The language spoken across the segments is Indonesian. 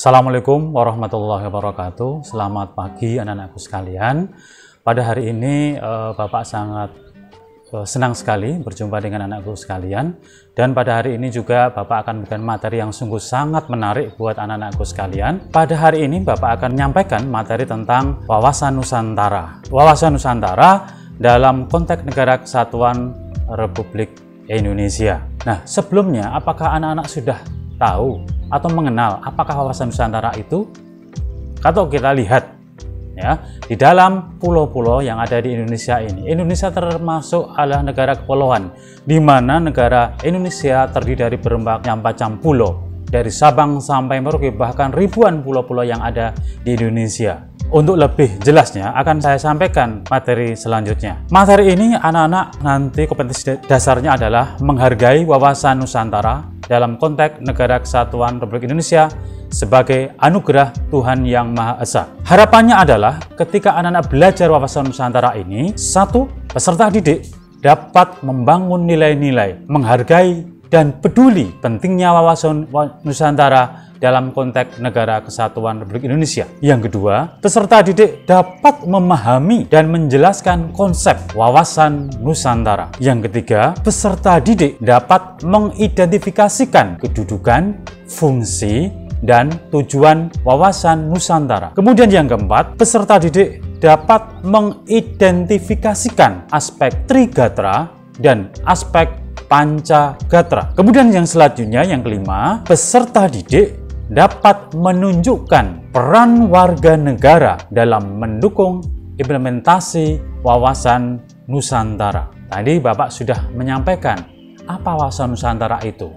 Assalamualaikum warahmatullahi wabarakatuh. Selamat pagi anak-anakku sekalian. Pada hari ini Bapak sangat senang sekali berjumpa dengan anakku sekalian. Dan pada hari ini juga Bapak akan memberikan materi yang sungguh sangat menarik buat anak-anakku sekalian. Pada hari ini Bapak akan menyampaikan materi tentang wawasan Nusantara. Wawasan Nusantara dalam konteks Negara Kesatuan Republik Indonesia. Nah, sebelumnya apakah anak-anak sudah tahu atau mengenal apakah wawasan Nusantara itu? Kalau kita lihat ya, di dalam pulau-pulau yang ada di Indonesia ini, Indonesia termasuk adalah negara kepulauan, di mana negara Indonesia terdiri dari berbagai macam pulau, dari Sabang sampai Merauke, bahkan ribuan pulau-pulau yang ada di Indonesia. Untuk lebih jelasnya akan saya sampaikan materi selanjutnya. Materi ini anak-anak nanti kompetensi dasarnya adalah menghargai wawasan Nusantara dalam konteks Negara Kesatuan Republik Indonesia sebagai anugerah Tuhan Yang Maha Esa. Harapannya adalah ketika anak-anak belajar wawasan Nusantara ini, satu, peserta didik dapat membangun nilai-nilai, menghargai dan peduli pentingnya wawasan Nusantara dalam konteks Negara Kesatuan Republik Indonesia. Yang kedua, peserta didik dapat memahami dan menjelaskan konsep wawasan Nusantara. Yang ketiga, peserta didik dapat mengidentifikasikan kedudukan, fungsi, dan tujuan wawasan Nusantara. Kemudian yang keempat, peserta didik dapat mengidentifikasikan aspek Trigatra dan aspek Pancagatra. Kemudian yang selanjutnya, yang kelima, peserta didik dapat menunjukkan peran warga negara dalam mendukung implementasi wawasan Nusantara. Tadi Bapak sudah menyampaikan apa wawasan Nusantara itu.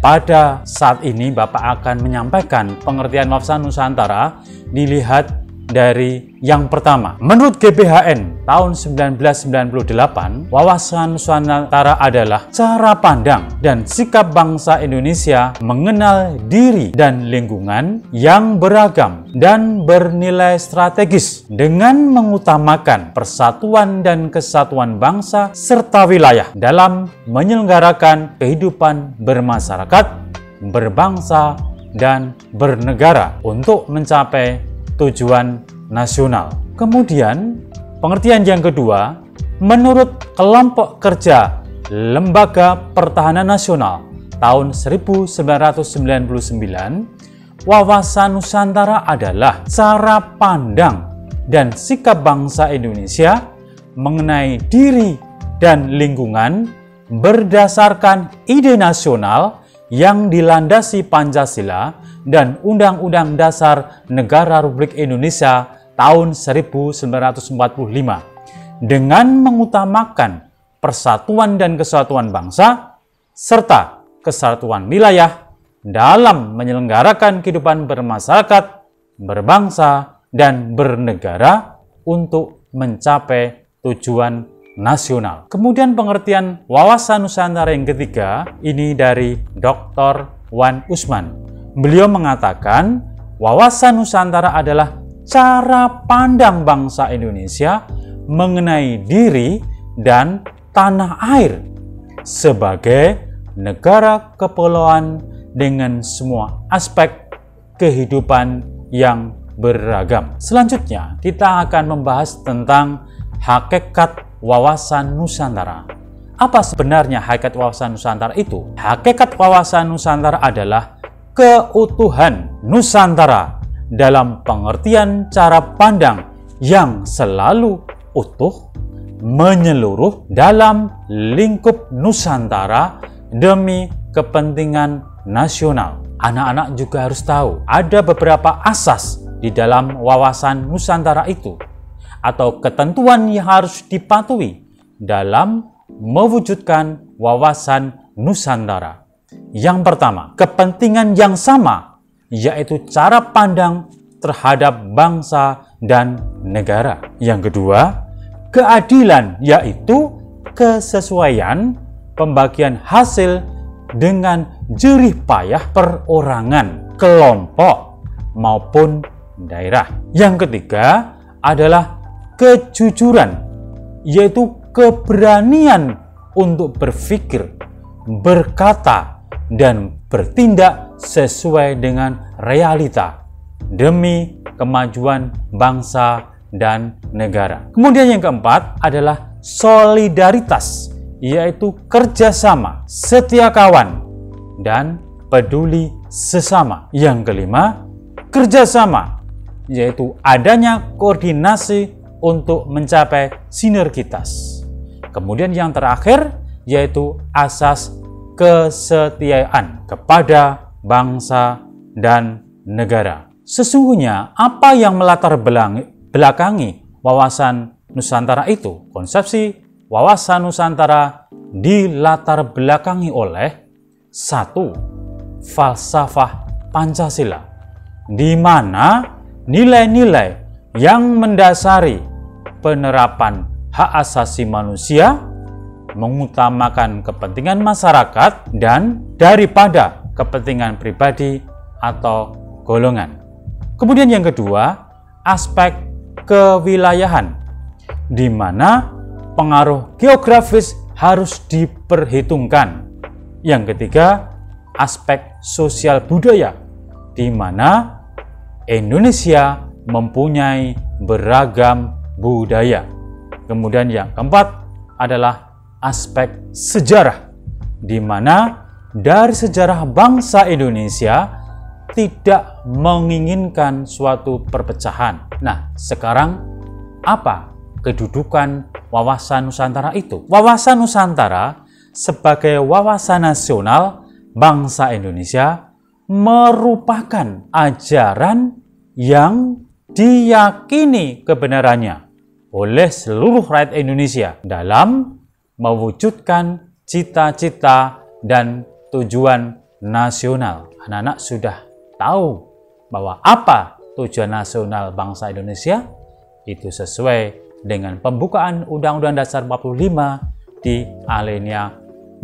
Pada saat ini Bapak akan menyampaikan pengertian wawasan Nusantara dilihat dari yang pertama. Menurut GBHN tahun 1998, wawasan Nusantara adalah cara pandang dan sikap bangsa Indonesia mengenal diri dan lingkungan yang beragam dan bernilai strategis dengan mengutamakan persatuan dan kesatuan bangsa serta wilayah dalam menyelenggarakan kehidupan bermasyarakat, berbangsa, dan bernegara untuk mencapai tujuan nasional. Kemudian, pengertian yang kedua, menurut Kelompok Kerja Lembaga Pertahanan Nasional tahun 1999, wawasan Nusantara adalah cara pandang dan sikap bangsa Indonesia mengenai diri dan lingkungan berdasarkan ide nasional yang dilandasi Pancasila dan Undang-Undang Dasar Negara Republik Indonesia tahun 1945 dengan mengutamakan persatuan dan kesatuan bangsa serta kesatuan wilayah dalam menyelenggarakan kehidupan bermasyarakat, berbangsa, dan bernegara untuk mencapai tujuan nasional. Kemudian pengertian wawasan Nusantara yang ketiga ini dari Dr. Wan Usman. Beliau mengatakan wawasan Nusantara adalah cara pandang bangsa Indonesia mengenai diri dan tanah air sebagai negara kepulauan dengan semua aspek kehidupan yang beragam. Selanjutnya, kita akan membahas tentang hakikat wawasan Nusantara. Apa sebenarnya hakikat wawasan Nusantara itu? Hakikat wawasan Nusantara adalah keutuhan Nusantara dalam pengertian cara pandang yang selalu utuh, menyeluruh dalam lingkup Nusantara demi kepentingan nasional. Anak-anak juga harus tahu ada beberapa asas di dalam wawasan Nusantara itu atau ketentuan yang harus dipatuhi dalam mewujudkan wawasan Nusantara. Yang pertama, kepentingan yang sama, yaitu cara pandang terhadap bangsa dan negara. Yang kedua, keadilan, yaitu kesesuaian pembagian hasil dengan jerih payah perorangan, kelompok, maupun daerah. Yang ketiga adalah kejujuran, yaitu keberanian untuk berpikir, berkata, dan bertindak sesuai dengan realita demi kemajuan bangsa dan negara. Kemudian yang keempat adalah solidaritas, yaitu kerjasama, setia kawan, dan peduli sesama. Yang kelima, kerjasama, yaitu adanya koordinasi untuk mencapai sinergitas. Kemudian yang terakhir, yaitu asas kesetiaan kepada bangsa dan negara. Sesungguhnya apa yang melatar belakangi wawasan Nusantara itu? Konsepsi wawasan Nusantara dilatar belakangi oleh satu, falsafah Pancasila, di mana nilai-nilai yang mendasari penerapan hak asasi manusia mengutamakan kepentingan masyarakat dan daripada kepentingan pribadi atau golongan. Kemudian yang kedua, aspek kewilayahan, di mana pengaruh geografis harus diperhitungkan. Yang ketiga, aspek sosial budaya, di mana Indonesia mempunyai beragam budaya. Kemudian yang keempat adalah aspek sejarah, di mana dari sejarah bangsa Indonesia tidak menginginkan suatu perpecahan. Nah, sekarang apa kedudukan wawasan Nusantara itu? Wawasan Nusantara sebagai wawasan nasional bangsa Indonesia merupakan ajaran yang diyakini kebenarannya oleh seluruh rakyat Indonesia dalam mewujudkan cita-cita dan tujuan nasional. Anak-anak sudah tahu bahwa apa tujuan nasional bangsa Indonesia? Itu sesuai dengan pembukaan Undang-Undang Dasar 45 di alinea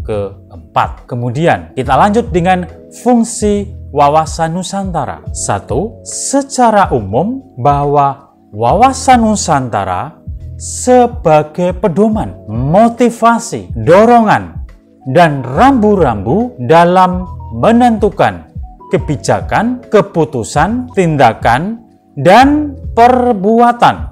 keempat. Kemudian kita lanjut dengan fungsi wawasan Nusantara. Satu, secara umum bahwa wawasan Nusantara sebagai pedoman, motivasi, dorongan, dan rambu-rambu dalam menentukan kebijakan, keputusan, tindakan, dan perbuatan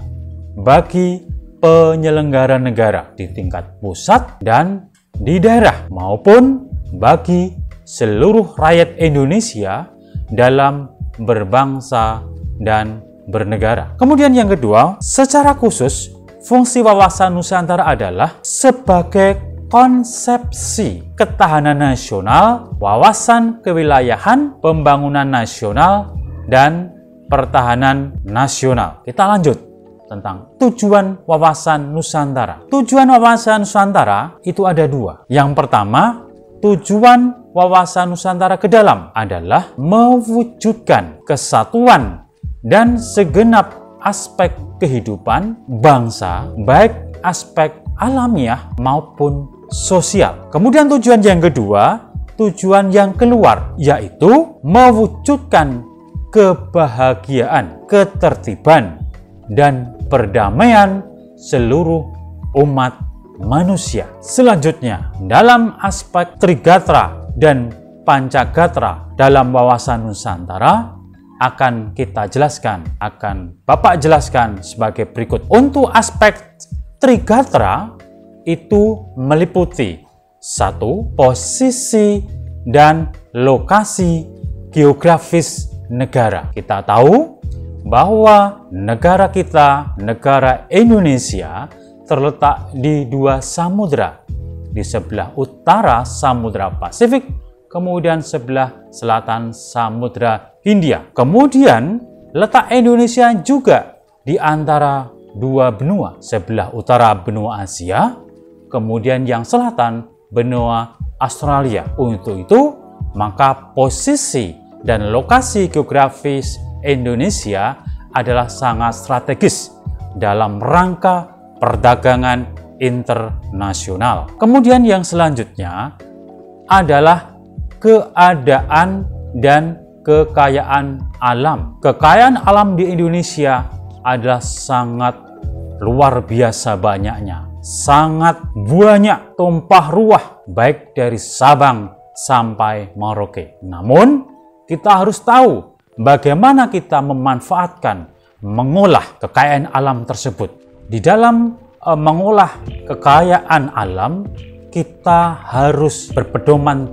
bagi penyelenggara negara di tingkat pusat dan di daerah maupun bagi seluruh rakyat Indonesia dalam berbangsa dan bernegara. Kemudian yang kedua, secara khusus fungsi wawasan Nusantara adalah sebagai konsepsi ketahanan nasional, wawasan kewilayahan, pembangunan nasional, dan pertahanan nasional. Kita lanjut tentang tujuan wawasan Nusantara. Tujuan wawasan Nusantara itu ada dua. Yang pertama, tujuan wawasan Nusantara ke dalam adalah mewujudkan kesatuan dan segenap aspek kehidupan bangsa, baik aspek alamiah maupun sosial. Kemudian tujuan yang kedua, tujuan yang keluar, yaitu mewujudkan kebahagiaan, ketertiban, dan perdamaian seluruh umat manusia. Selanjutnya, dalam aspek Trigatra dan Pancagatra dalam wawasan Nusantara akan kita jelaskan, akan Bapak jelaskan sebagai berikut. Untuk aspek Trigatra itu meliputi satu, posisi dan lokasi geografis negara. Kita tahu bahwa negara kita, negara Indonesia, terletak di dua samudra. Di sebelah utara Samudra Pasifik, kemudian sebelah selatan Samudra Hindia. Kemudian letak Indonesia juga di antara dua benua, sebelah utara benua Asia, kemudian yang selatan benua Australia. Untuk itu, maka posisi dan lokasi geografis Indonesia adalah sangat strategis dalam rangka perdagangan internasional. Kemudian yang selanjutnya adalah keadaan dan kekayaan alam. Kekayaan alam di Indonesia adalah sangat luar biasa banyaknya. Sangat banyak, tumpah ruah, baik dari Sabang sampai Merauke. Namun, kita harus tahu bagaimana kita memanfaatkan, mengolah kekayaan alam tersebut. Di dalam mengolah kekayaan alam, kita harus berpedoman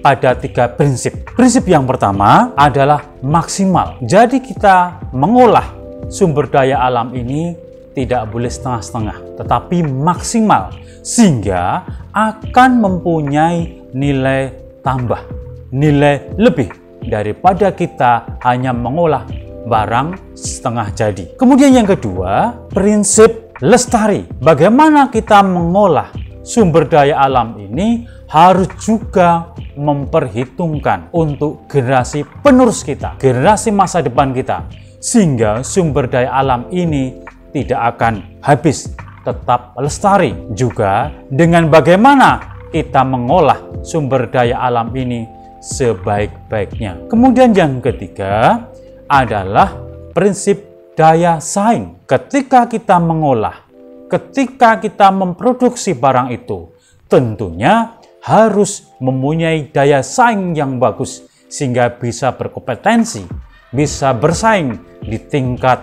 pada 3 prinsip. Prinsip yang pertama adalah maksimal. Jadi kita mengolah sumber daya alam ini tidak boleh setengah-setengah, tetapi maksimal, sehingga akan mempunyai nilai tambah, nilai lebih daripada kita hanya mengolah barang setengah jadi. Kemudian yang kedua, prinsip lestari. Bagaimana kita mengolah sumber daya alam ini harus juga memperhitungkan untuk generasi penerus kita, generasi masa depan kita, sehingga sumber daya alam ini tidak akan habis, tetap lestari. Juga dengan bagaimana kita mengolah sumber daya alam ini sebaik-baiknya. Kemudian yang ketiga adalah prinsip daya saing. Ketika kita mengolah, ketika kita memproduksi barang itu, tentunya harus mempunyai daya saing yang bagus sehingga bisa berkompetensi, bisa bersaing di tingkat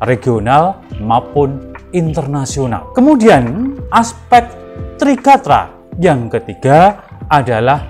regional maupun internasional. Kemudian aspek trigatra yang ketiga adalah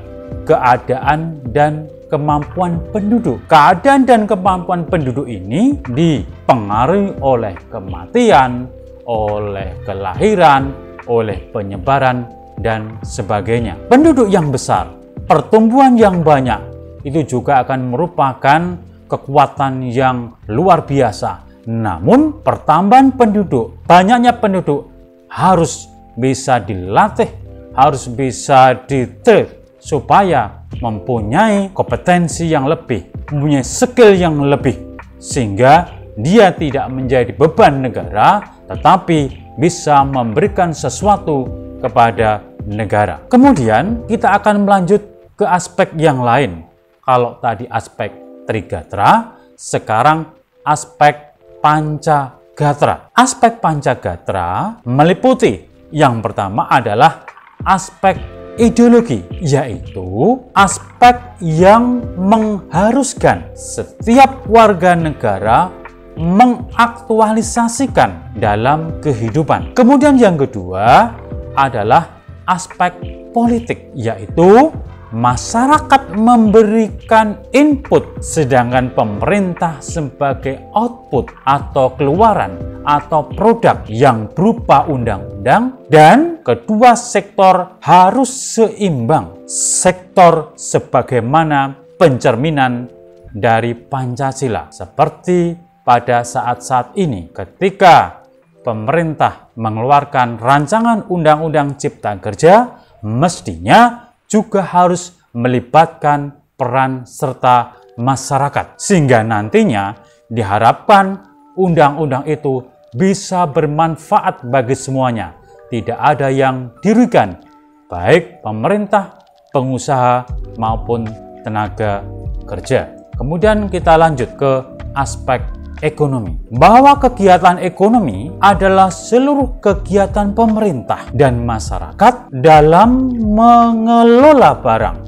keadaan dan kemampuan penduduk. Keadaan dan kemampuan penduduk ini dipengaruhi oleh kematian, oleh kelahiran, oleh penyebaran, dan sebagainya. Penduduk yang besar, pertumbuhan yang banyak, itu juga akan merupakan kekuatan yang luar biasa. Namun, pertambahan penduduk, banyaknya penduduk harus bisa dilatih, harus bisa ditrain supaya mempunyai kompetensi yang lebih, mempunyai skill yang lebih, sehingga dia tidak menjadi beban negara, tetapi bisa memberikan sesuatu kepada negara. Kemudian kita akan melanjut ke aspek yang lain. Kalau tadi aspek trigatra, sekarang aspek pancagatra. Aspek pancagatra meliputi yang pertama adalah aspek ideologi, yaitu aspek yang mengharuskan setiap warga negara mengaktualisasikan dalam kehidupan. Kemudian yang kedua adalah aspek politik, yaitu masyarakat memberikan input sedangkan pemerintah sebagai output atau keluaran atau produk yang berupa undang-undang, dan kedua sektor harus seimbang. Sektor sebagaimana pencerminan dari Pancasila, seperti pada saat-saat ini ketika pemerintah mengeluarkan rancangan undang-undang cipta kerja, mestinya juga harus melibatkan peran serta masyarakat, sehingga nantinya diharapkan undang-undang itu bisa bermanfaat bagi semuanya, tidak ada yang dirugikan, baik pemerintah, pengusaha maupun tenaga kerja. Kemudian kita lanjut ke aspek ekonomi, bahwa kegiatan ekonomi adalah seluruh kegiatan pemerintah dan masyarakat dalam mengelola barang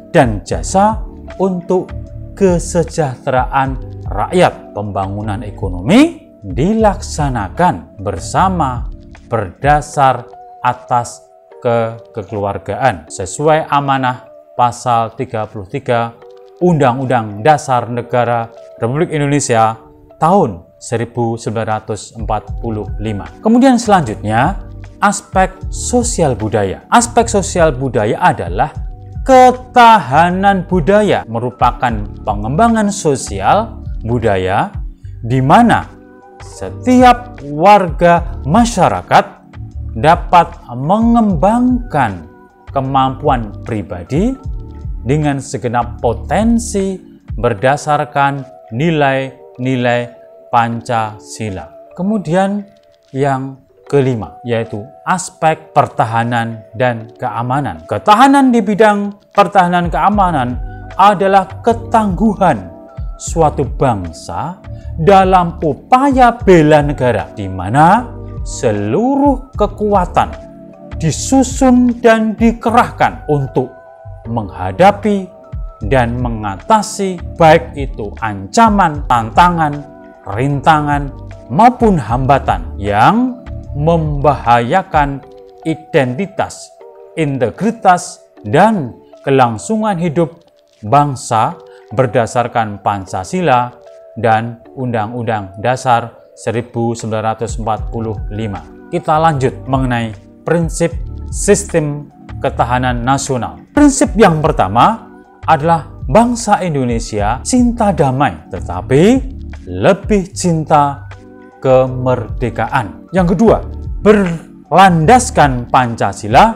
dan jasa untuk kesejahteraan rakyat. Pembangunan ekonomi dilaksanakan bersama berdasar atas kekeluargaan sesuai amanah pasal 33 Undang-Undang Dasar Negara Republik Indonesia tahun 1945. Kemudian selanjutnya, aspek sosial budaya. Aspek sosial budaya adalah ketahanan budaya, merupakan pengembangan sosial budaya di mana setiap warga masyarakat dapat mengembangkan kemampuan pribadi dengan segenap potensi berdasarkan nilai-nilai Pancasila. Kemudian yang kelima, yaitu aspek pertahanan dan keamanan. Ketahanan di bidang pertahanan keamanan adalah ketangguhan suatu bangsa dalam upaya bela negara, di mana seluruh kekuatan disusun dan dikerahkan untuk menghadapi dan mengatasi baik itu ancaman, tantangan, rintangan, maupun hambatan yang membahayakan identitas, integritas, dan kelangsungan hidup bangsa berdasarkan Pancasila dan Undang-Undang Dasar 1945. Kita lanjut mengenai prinsip sistem ketahanan nasional. Prinsip yang pertama adalah bangsa Indonesia cinta damai, tetapi lebih cinta kemerdekaan. Yang kedua, berlandaskan Pancasila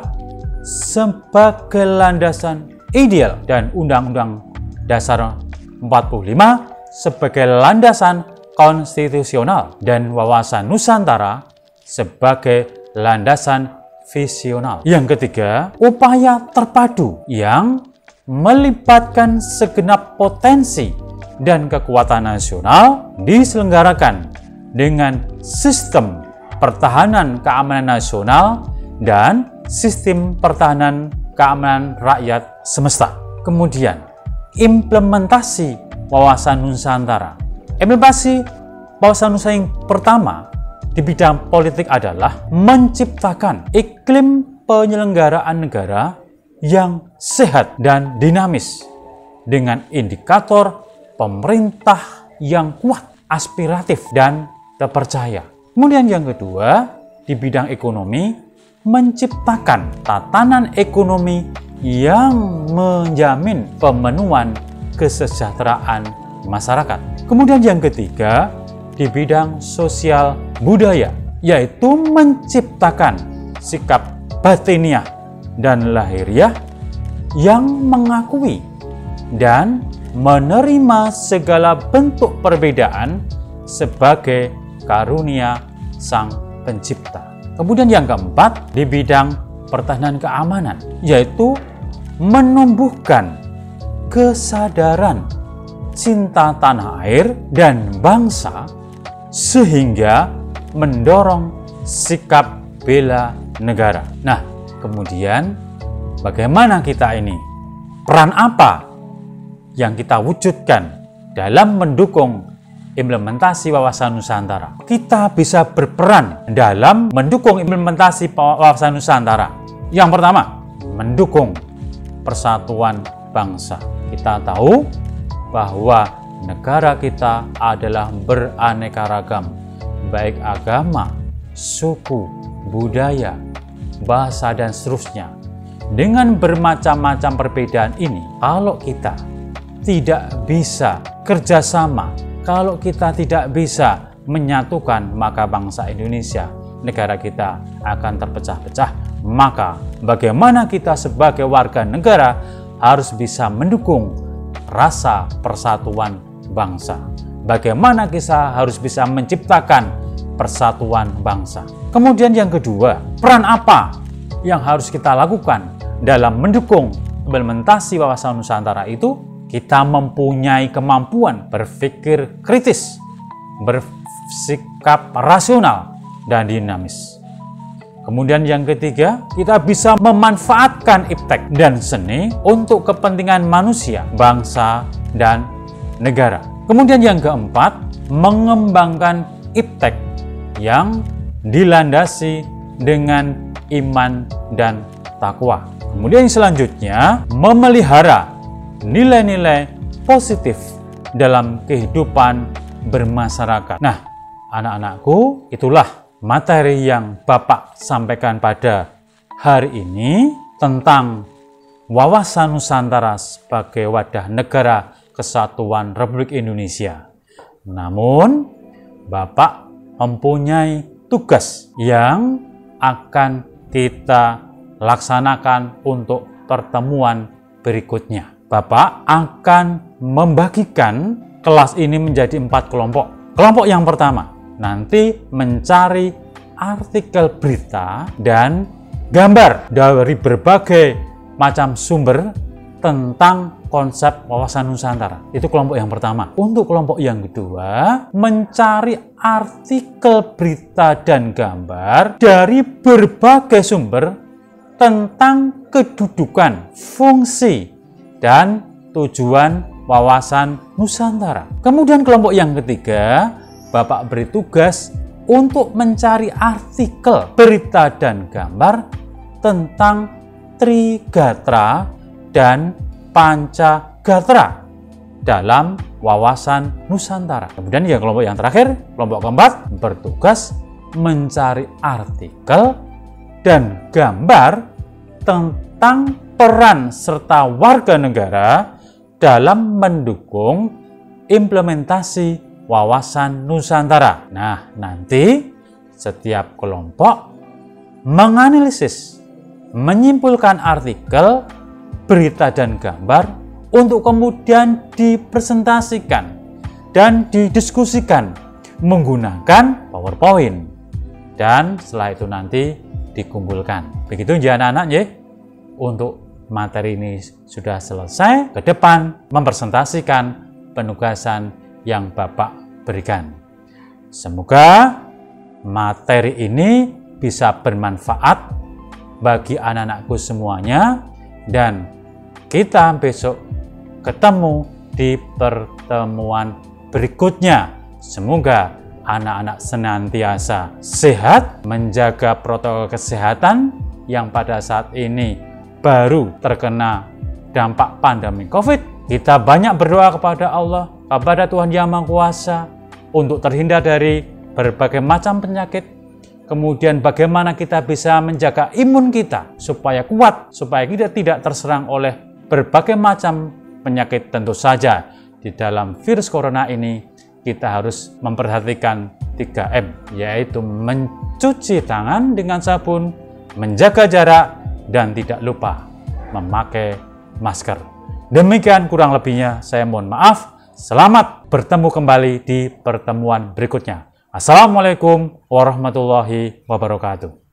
sebagai landasan ideal dan Undang-Undang Dasar 45 sebagai landasan konstitusional dan wawasan Nusantara sebagai landasan visional. Yang ketiga, upaya terpadu yang melibatkan segenap potensi dan kekuatan nasional diselenggarakan dengan sistem pertahanan keamanan nasional dan sistem pertahanan keamanan rakyat semesta. Kemudian, implementasi wawasan Nusantara. Implementasi wawasan Nusantara yang pertama di bidang politik adalah menciptakan iklim penyelenggaraan negara yang sehat dan dinamis dengan indikator pemerintah yang kuat, aspiratif, dan terpercaya. Kemudian yang kedua, di bidang ekonomi, menciptakan tatanan ekonomi yang menjamin pemenuhan kesejahteraan masyarakat. Kemudian yang ketiga, di bidang sosial budaya, yaitu menciptakan sikap batiniah dan lahiriah yang mengakui dan menerima segala bentuk perbedaan sebagai karunia Sang Pencipta. Kemudian yang keempat, di bidang pertahanan keamanan, yaitu menumbuhkan kesadaran cinta tanah air dan bangsa sehingga mendorong sikap bela negara. Nah, kemudian bagaimana kita ini? Peran apa yang kita wujudkan dalam mendukung implementasi wawasan Nusantara? Kita bisa berperan dalam mendukung implementasi wawasan Nusantara. Yang pertama, mendukung persatuan bangsa. Kita tahu bahwa negara kita adalah beraneka ragam, baik agama, suku, budaya, bahasa, dan seterusnya. Dengan bermacam-macam perbedaan ini, kalau kita tidak bisa kerjasama, kalau kita tidak bisa menyatukan, maka bangsa Indonesia, negara kita akan terpecah-pecah. Maka bagaimana kita sebagai warga negara harus bisa mendukung rasa persatuan bangsa. Bagaimana kita harus bisa menciptakan persatuan bangsa. Kemudian yang kedua, peran apa yang harus kita lakukan dalam mendukung implementasi wawasan Nusantara itu? Kita mempunyai kemampuan berpikir kritis, bersikap rasional, dan dinamis. Kemudian yang ketiga, kita bisa memanfaatkan iptek dan seni untuk kepentingan manusia, bangsa, dan negara. Kemudian yang keempat, mengembangkan iptek yang dilandasi dengan iman dan takwa. Kemudian yang selanjutnya, memelihara nilai-nilai positif dalam kehidupan bermasyarakat. Nah, anak-anakku, itulah materi yang Bapak sampaikan pada hari ini tentang wawasan Nusantara sebagai wadah negara kesatuan Republik Indonesia. Namun, Bapak mempunyai tugas yang akan kita laksanakan untuk pertemuan berikutnya. Bapak akan membagikan kelas ini menjadi 4 kelompok. Kelompok yang pertama, nanti mencari artikel berita dan gambar dari berbagai macam sumber tentang konsep wawasan Nusantara. Itu kelompok yang pertama. Untuk kelompok yang kedua, mencari artikel berita dan gambar dari berbagai sumber tentang kedudukan, fungsi, dan tujuan wawasan Nusantara. Kemudian kelompok yang ketiga, Bapak beri tugas untuk mencari artikel, berita dan gambar tentang Trigatra dan Pancagatra dalam wawasan Nusantara. Kemudian yang kelompok yang terakhir, kelompok keempat, bertugas mencari artikel dan gambar tentang peran serta warga negara dalam mendukung implementasi wawasan Nusantara. Nah, nanti setiap kelompok menganalisis, menyimpulkan artikel, berita dan gambar untuk kemudian dipresentasikan dan didiskusikan menggunakan PowerPoint. Dan setelah itu nanti dikumpulkan. Begitu ya anak-anak ya. Untuk materi ini sudah selesai, ke depan mempresentasikan penugasan yang Bapak berikan. Semoga materi ini bisa bermanfaat bagi anak-anakku semuanya, dan kita besok ketemu di pertemuan berikutnya. Semoga anak-anak senantiasa sehat, menjaga protokol kesehatan yang pada saat ini baru terkena dampak pandemi COVID. Kita banyak berdoa kepada Allah, kepada Tuhan Yang Maha Kuasa untuk terhindar dari berbagai macam penyakit. Kemudian bagaimana kita bisa menjaga imun kita supaya kuat, supaya kita tidak terserang oleh berbagai macam penyakit. Tentu saja di dalam virus corona ini kita harus memperhatikan 3M, yaitu mencuci tangan dengan sabun, menjaga jarak, dan tidak lupa memakai masker. Demikian kurang lebihnya, saya mohon maaf. Selamat bertemu kembali di pertemuan berikutnya. Assalamualaikum warahmatullahi wabarakatuh.